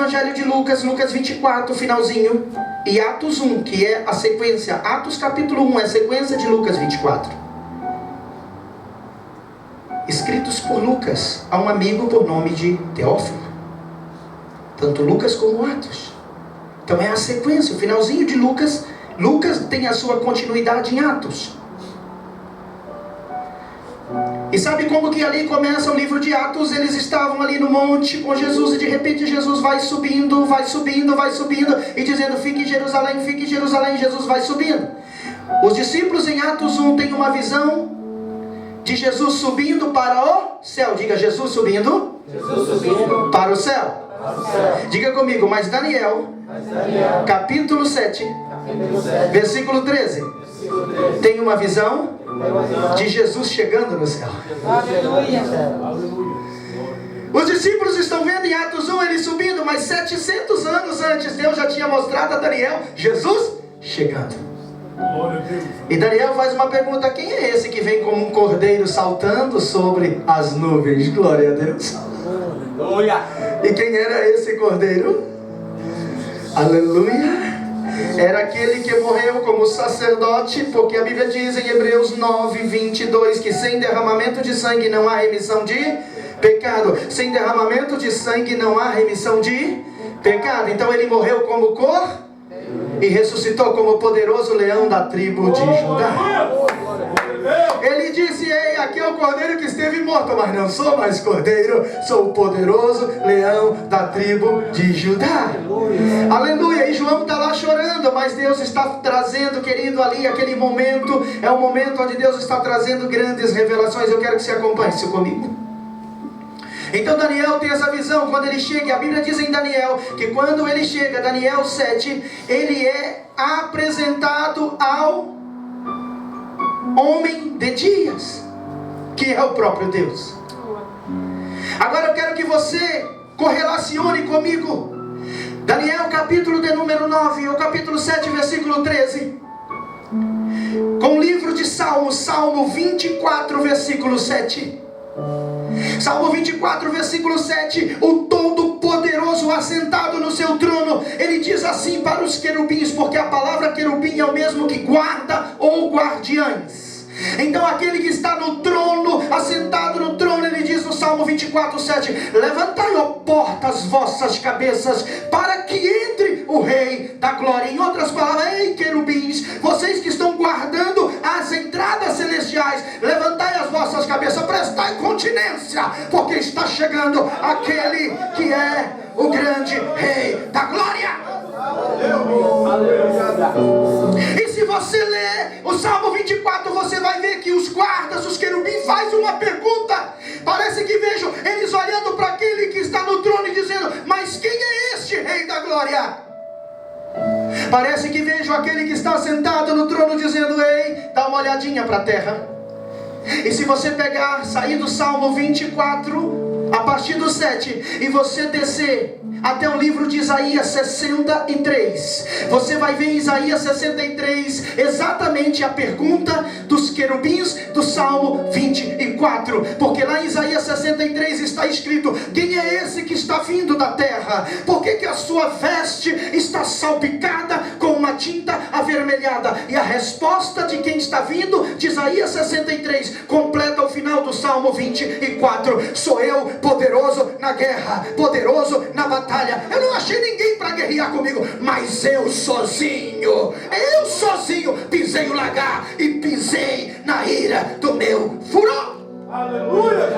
Evangelho de Lucas, Lucas 24, finalzinho, e Atos 1, que é a sequência. Atos capítulo 1 é a sequência de Lucas 24. Escritos por Lucas a um amigo por nome de Teófilo. Tanto Lucas como Atos. Então é a sequência, o finalzinho de Lucas. Lucas tem a sua continuidade em Atos. E sabe como que ali começa o livro de Atos? Eles estavam ali no monte com Jesus, e de repente Jesus vai subindo, e dizendo: fique em Jerusalém, Jesus vai subindo. Os discípulos em Atos 1 têm uma visão de Jesus subindo para o céu. Diga: Jesus subindo para o céu. Diga comigo: mas Daniel, capítulo 7, versículo 13, tem uma visão de Jesus chegando no céu. Aleluia. Os discípulos estão vendo em Atos 1 ele subindo, mas 700 anos antes Deus já tinha mostrado a Daniel Jesus chegando. E Daniel faz uma pergunta: quem é esse que vem como um cordeiro saltando sobre as nuvens? Glória a Deus. Aleluia. E quem era esse cordeiro? Aleluia. Era aquele que morreu como sacerdote, porque a Bíblia diz em Hebreus 9, 22 que sem derramamento de sangue não há remissão de pecado. Sem derramamento de sangue não há remissão de pecado. Então ele morreu como e ressuscitou como poderoso leão da tribo de Judá. Ele disse: ei, aqui é o cordeiro que esteve morto, mas não sou mais cordeiro, sou o poderoso leão da tribo de Judá. Aleluia. E João está lá chorando, mas Deus está trazendo, querido, ali aquele momento, é um momento onde Deus está trazendo grandes revelações. Eu quero que você acompanhe isso comigo. Então Daniel tem essa visão quando ele chega. A Bíblia diz em Daniel que quando ele chega, Daniel 7, ele é apresentado ao homem de dias, que é o próprio Deus. Agora eu quero que você correlacione comigo Daniel capítulo de número 9, ou capítulo 7, versículo 13, com o livro de Salmos, Salmo 24, versículo 7. Salmo 24, versículo 7. O Todo-Poderoso assentado no seu trono, ele diz assim para os querubins, porque a palavra querubim é o mesmo que guarda ou guardiães. Então aquele que está no trono, assentado no trono, ele diz no Salmo 24, 7: levantai, ó portas, vossas cabeças, para que entre o Rei da Glória. Em outras palavras: ei querubins, vocês que estão guardando as entradas celestiais, levantai as vossas cabeças, prestai continência, porque está chegando aquele que é o grande Rei da Glória. E se você ler o Salmo 24, você vai ver que os guardas, os querubins, fazem uma pergunta. Parece que vejo eles olhando para aquele que está no trono e dizendo: mas quem é este Rei da Glória? Parece que vejo aquele que está sentado no trono dizendo: ei, dá uma olhadinha para a terra. E se você pegar, sair do Salmo 24, a partir do 7, e você descer até o livro de Isaías 63, você vai ver em Isaías 63 exatamente a pergunta dos querubins do Salmo 24, porque lá em Isaías 63 está escrito: quem é esse que está vindo da terra? Por que a sua veste está salpicada com uma tinta avermelhada? E a resposta de quem está vindo de Isaías 63 completa o final do Salmo 24: sou eu, poderoso na guerra, poderoso na batalha. Eu não achei ninguém para guerrear comigo, mas eu sozinho pisei o lagar e pisei na ira do meu furor. Aleluia.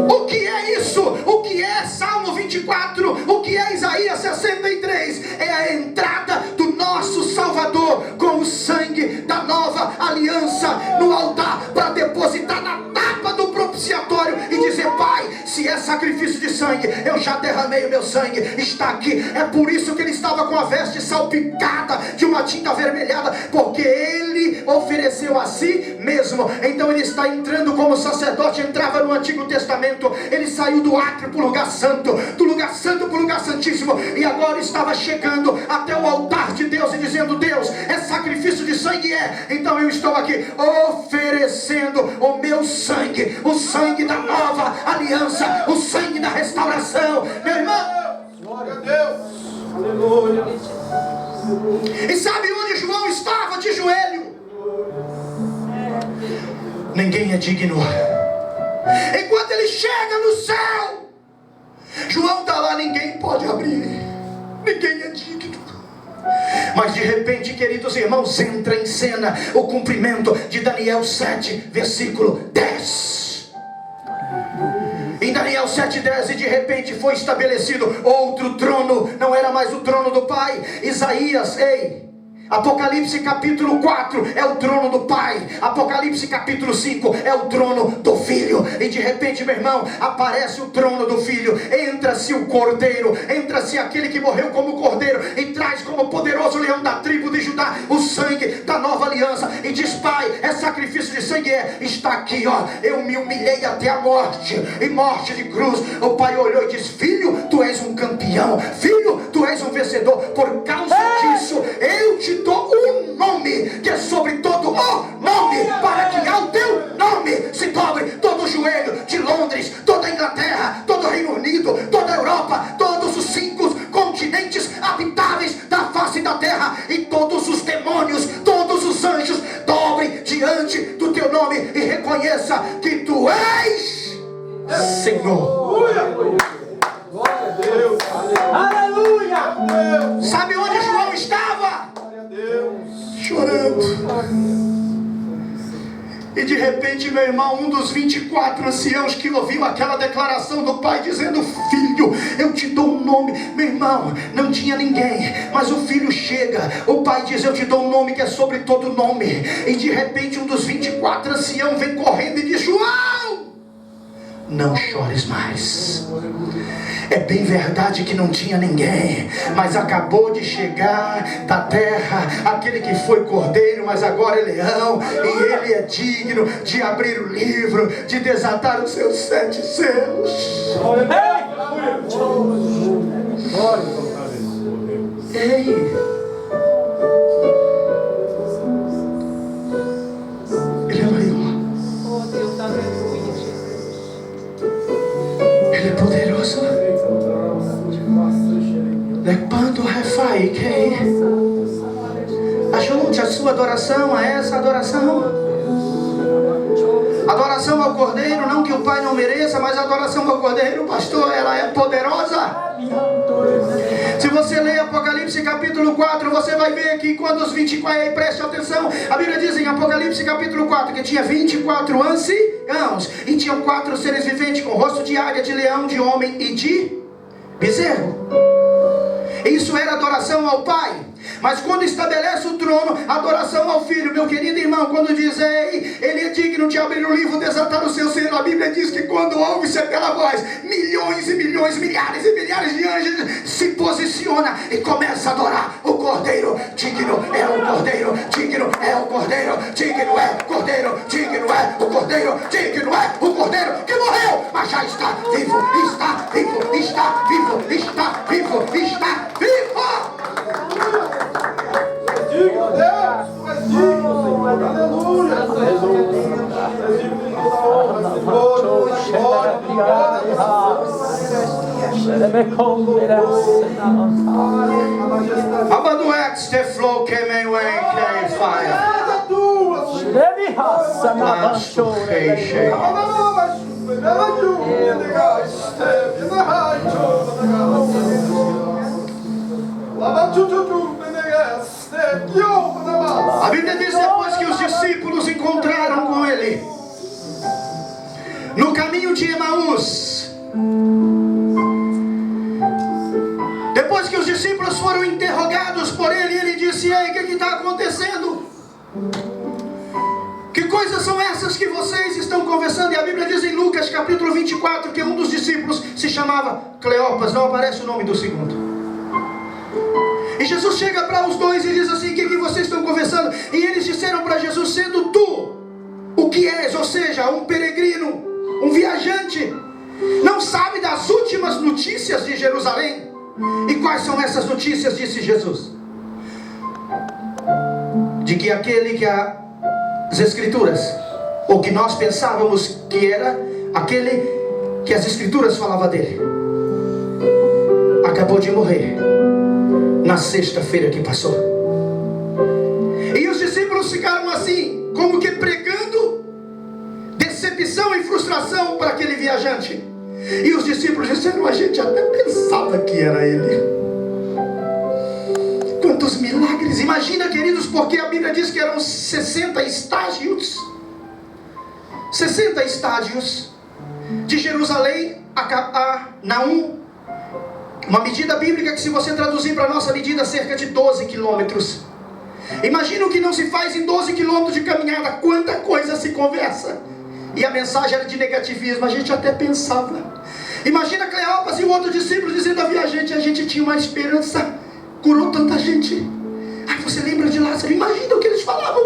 O que é isso? O que é Salmo 24? O que é Isaías 63? É a entrada do nosso Salvador com o sangue da nova aliança no altar, para depositar na tapa do propiciatório e dizer: Pai, se é sacrifício de sangue, eu já derramei o meu sangue, está aqui. É por isso que ele estava com a veste salpicada de uma tinta avermelhada, porque ele ofereceu a si mesmo. Então ele está entrando como sacerdote entrava no Antigo Testamento. Ele saiu do átrio para o lugar santo, do lugar santo para o lugar santíssimo, e agora estava chegando até o altar de Deus e dizendo: Deus, é sacrifício de sangue? Então eu estou aqui oferecendo o meu sangue, o sangue da nova aliança, o sangue da restauração. Meu irmão, glória a Deus. E sabe onde João estava de joelho? Ninguém é digno. Enquanto ele chega no céu, João está lá, ninguém pode abrir. Ninguém é digno. Mas de repente, queridos irmãos, entra em cena o cumprimento de Daniel 7, versículo 10. Em Daniel 7,10, e de repente foi estabelecido outro trono. Não era mais o trono do Pai. Isaías, Apocalipse capítulo 4 é o trono do Pai. Apocalipse capítulo 5 é o trono do Filho. E de repente, meu irmão, aparece o trono do Filho. Entra-se o Cordeiro, entra-se aquele que morreu como Cordeiro e traz como poderoso leão da tribo de Judá o sangue da nova aliança. E diz: Pai, é sacrifício de sangue, está aqui, ó. Eu me humilhei até a morte, e morte de cruz. O Pai olhou e disse: Filho, tu és um campeão. Filho, tu és um vencedor. Por causa disso, eu te dou um nome que é sobre todo o nome, para que ao teu nome se dobre todo o joelho de Londres, toda a Inglaterra, todo o Reino Unido, toda a Europa, todos os 5 continentes habitáveis da face da terra, e todos os demônios, todos os anjos dobrem diante do teu nome e reconheça que tu és Senhor. Glória a Deus. Aleluia. Sabe onde João estava? Chorando. E de repente, meu irmão, um dos 24 anciãos que ouviu aquela declaração do Pai dizendo: Filho, eu te dou um nome. Meu irmão, não tinha ninguém, mas o Filho chega. O Pai diz: eu te dou um nome que é sobre todo nome. E de repente um dos 24 anciãos vem correndo e diz: João, não chores mais. É bem verdade que não tinha ninguém, mas acabou de chegar da terra aquele que foi cordeiro, mas agora é leão, e ele é digno de abrir o livro, de desatar os seus 7 selos. Ei! Ele é maior. Ele é poderoso. Lepando refai, que ajunte a sua adoração a essa adoração. Adoração ao Cordeiro, não que o Pai não mereça, mas adoração ao Cordeiro, pastor, ela é poderosa. Se você ler Apocalipse capítulo 4, você vai ver que quando os 24, preste atenção, a Bíblia diz em Apocalipse capítulo 4 que tinha 24 anciãos, e tinham 4 seres viventes com rosto de águia, de leão, de homem e de bezerro. Isso era adoração ao Pai. Mas quando estabelece o trono, adoração ao Filho. Meu querido irmão, quando diz: Ei, ele é digno de abrir o livro, desatar o seu selo, a Bíblia diz que quando ouve-se aquela voz, milhões e milhões, milhares e milhares de anjos se posiciona e começa a adorar o Cordeiro. Digno é o Cordeiro, digno é o Cordeiro, digno é o Cordeiro, digno é o Cordeiro, digno é o Cordeiro que morreu, mas já está vivo, está vivo, está vivo, está vivo, está vivo. Digno, Deus, tu és digno, aleluia. Tu és digno de toda honra, Senhor, Abado ex te flow que me vem que fire. A Bíblia diz depois que os discípulos encontraram com ele no caminho de Emaús, depois que os discípulos foram interrogados por ele, ele disse: Ei, o que está acontecendo? Que coisas são essas que vocês estão conversando? E a Bíblia diz em Lucas capítulo 24 que um dos discípulos se chamava Cleopas, não aparece o nome do segundo. E Jesus chega para os dois e diz assim: o que vocês estão conversando? E eles disseram para Jesus: sendo tu o que és, ou seja, um peregrino, um viajante, não sabe das últimas notícias de Jerusalém? E quais são essas notícias? Disse Jesus: de que aquele que as Escrituras, ou que nós pensávamos que era aquele que as Escrituras falavam dele, acabou de morrer, na sexta-feira que passou. E os discípulos ficaram assim, como que pregando decepção e frustração para aquele viajante. E os discípulos disseram: a gente até pensava que era ele. Quantos milagres! Imagina, queridos, porque a Bíblia diz que eram 60 estágios. 60 estádios de Jerusalém a Naum. Uma medida bíblica que, se você traduzir para a nossa medida, cerca de 12 quilômetros. Imagina o que não se faz em 12 quilômetros de caminhada. Quanta coisa se conversa. E a mensagem era de negativismo. A gente até pensava. Imagina Cleopas e o outro discípulo dizendo a viajante: a gente tinha uma esperança, curou tanta gente. Ai, você lembra de Lázaro? Imagina o que eles falavam.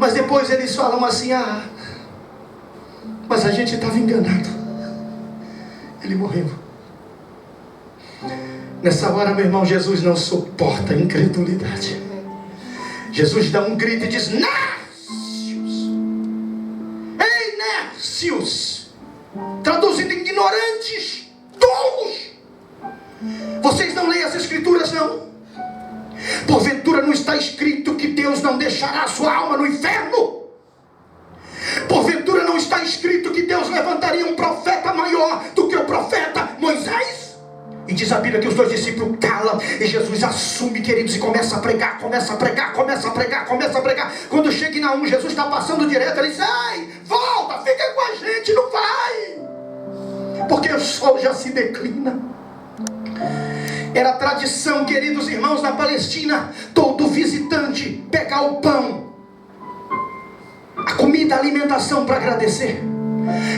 Mas depois eles falam assim: ah, mas a gente estava enganado, ele morreu. Nessa hora, meu irmão, Jesus não suporta a incredulidade. Jesus dá um grito e diz: nércios! Ei, nércios! Traduzindo, ignorantes, tolos! Vocês não leem as escrituras, não? Porventura não está escrito que Deus não deixará a sua alma no inferno? Porventura não está escrito que Deus levantaria um profeta maior do que o profeta Moisés? E diz a Bíblia que os dois discípulos calam, e Jesus assume, queridos, e começa a pregar. Quando chega em Naum, Jesus está passando direto, ele diz: ei, volta, fica com a gente, não vai, porque o sol já se declina. Era tradição, queridos irmãos, na Palestina, todo visitante pegar o pão, a comida, a alimentação, para agradecer.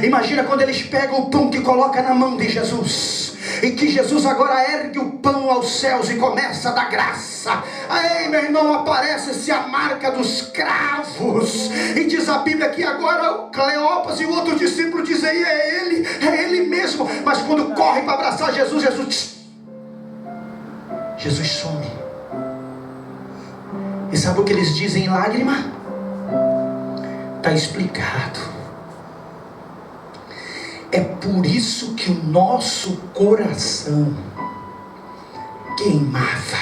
Imagina quando eles pegam o pão que coloca na mão de Jesus, e que Jesus agora ergue o pão aos céus e começa a dar graça. Aí, meu irmão, aparece-se a marca dos cravos, e diz a Bíblia que agora o Cleopas e o outro discípulo dizem: é ele mesmo. Mas quando corre para abraçar Jesus, Jesus some. E sabe o que eles dizem em lágrima? Está explicado. É por isso que o nosso coração queimava.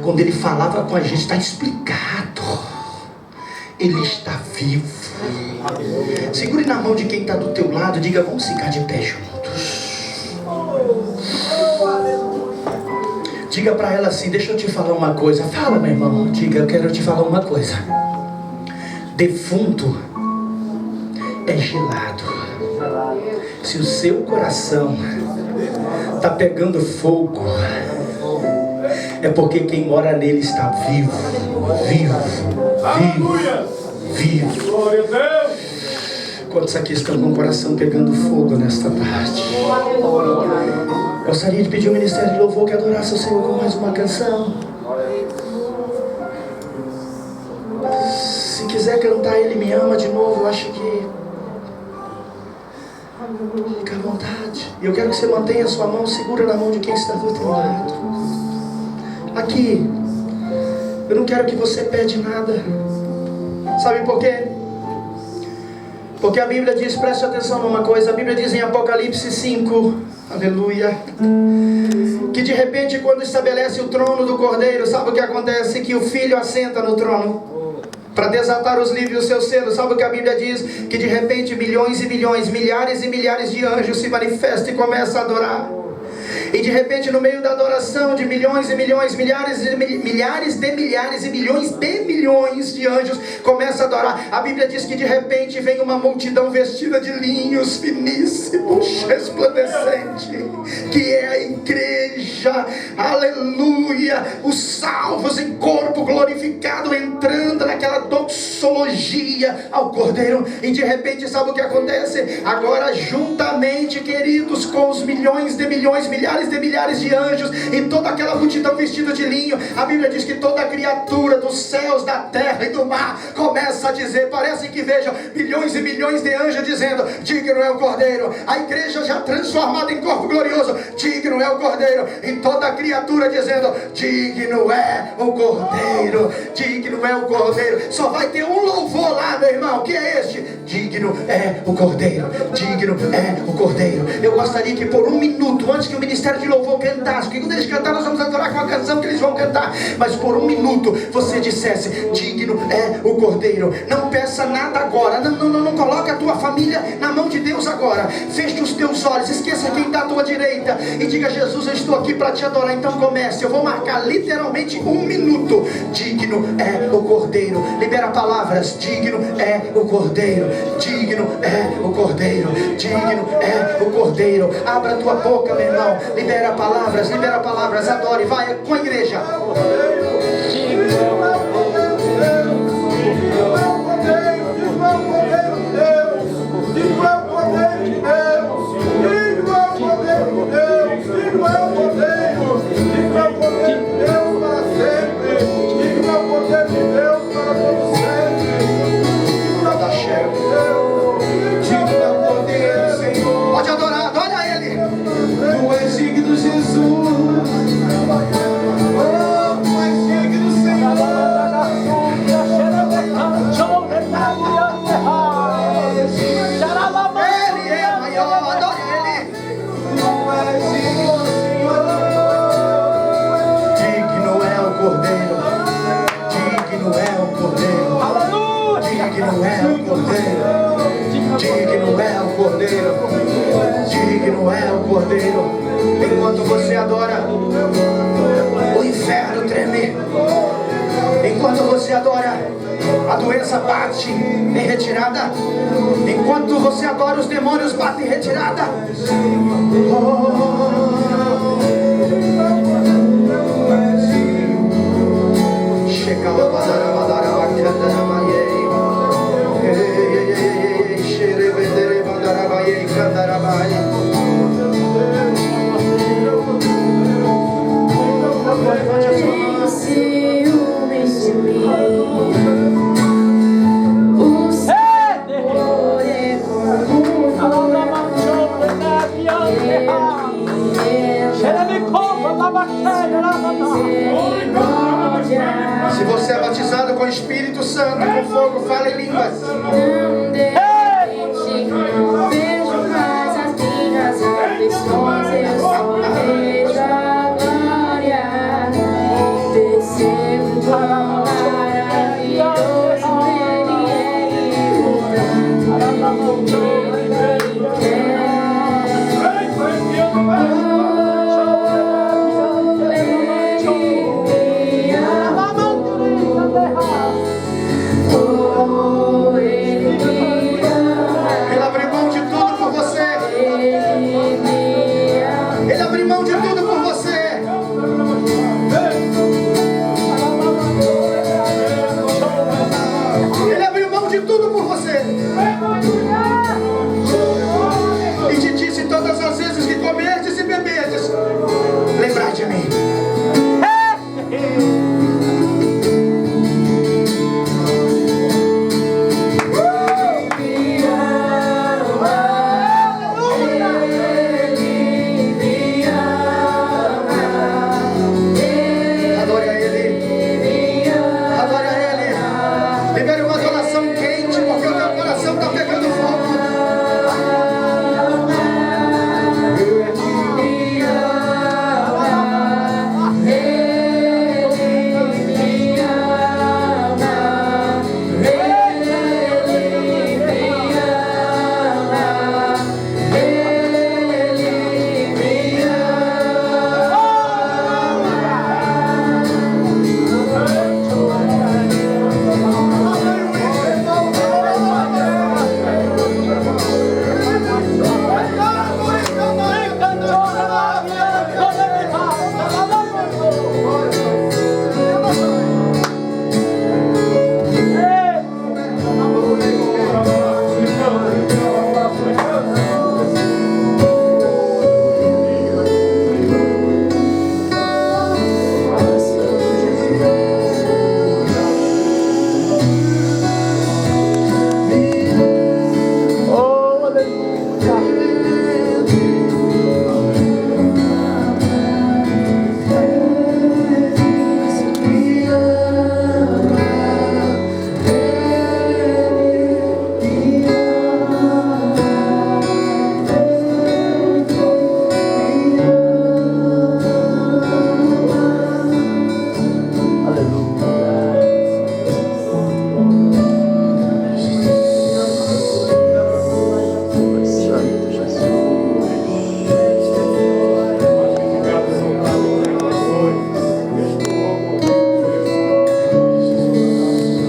Quando ele falava com a gente, está explicado. Ele está vivo. Segure na mão de quem está do teu lado, diga: vamos ficar de pé juntos. Diga para ela assim: deixa eu te falar uma coisa. Fala, meu irmão. Diga: eu quero te falar uma coisa. Defunto é gelado. Se o seu coração está pegando fogo, é porque quem mora nele está vivo. Quantos aqui estão com o coração pegando fogo nesta tarde? Gostaria de pedir ao ministério de louvor que adorasse o Senhor com mais uma canção. Se quiser cantar Ele Me Ama de novo, eu acho que fica à vontade. E eu quero que você mantenha a sua mão segura na mão de quem está do teu lado. Aqui, eu não quero que você pede nada. Sabe por quê? Porque a Bíblia diz, preste atenção numa coisa, a Bíblia diz em Apocalipse 5, aleluia, que de repente, quando estabelece o trono do Cordeiro, sabe o que acontece? Que o Filho assenta no trono para desatar os livros e os seus selos. Sabe o que a Bíblia diz? Que de repente milhões e milhões, milhares e milhares de anjos se manifestam e começam a adorar. E de repente, no meio da adoração de milhões e milhões, milhares de milhares e milhões de milhões de anjos começa a adorar. A Bíblia diz que de repente vem uma multidão vestida de linhos finíssimos, resplandecente, que é a igreja, aleluia, os salvos em corpo glorificado, entrando naquela doxologia ao Cordeiro. E de repente, sabe o que acontece? Agora, juntamente, queridos, com os milhões de milhões, milhares de milhares de anjos e toda aquela multidão vestida de linho, a Bíblia diz que toda criatura dos céus, da terra e do mar começa a dizer, parece que vejam milhões e milhões de anjos dizendo: digno é o Cordeiro. A igreja já transformada em corpo glorioso, digno é o Cordeiro. E toda criatura dizendo: digno é o Cordeiro, digno é o Cordeiro. Só vai ter um louvor lá, meu irmão, que é este: digno é o Cordeiro, digno é o Cordeiro. Eu gostaria que por um minuto, antes que o ministério de louvor cantasse, porque quando eles cantarem nós vamos adorar com a canção que eles vão cantar, mas por um minuto você dissesse: digno é o Cordeiro. Não peça nada agora, não coloque a tua família na mão de Deus agora. Feche os teus olhos, esqueça quem está à tua direita e diga: Jesus, eu estou aqui para te adorar. Então comece, eu vou marcar literalmente um minuto. Digno é o Cordeiro. Libera palavras. Digno é o Cordeiro, digno é o Cordeiro, digno é o Cordeiro. Abra a tua boca, meu irmão. Libera palavras, adore, vai com a igreja. Pode adorar, adora Ele. Tu és digno, Jesus. Tu és digno, Senhor. Ele é maior, adore Ele. Tu és digno, Senhor. Digno é o Cordeiro. Digno é o Cordeiro. Digno é o Cordeiro. Digno é o Cordeiro. Digno é o Cordeiro. Enquanto você adora, o inferno treme. Enquanto você adora, a doença bate em retirada. Enquanto você adora, os demônios batem em retirada. Se você é batizado com o Espírito Santo, com fogo, fala em línguas.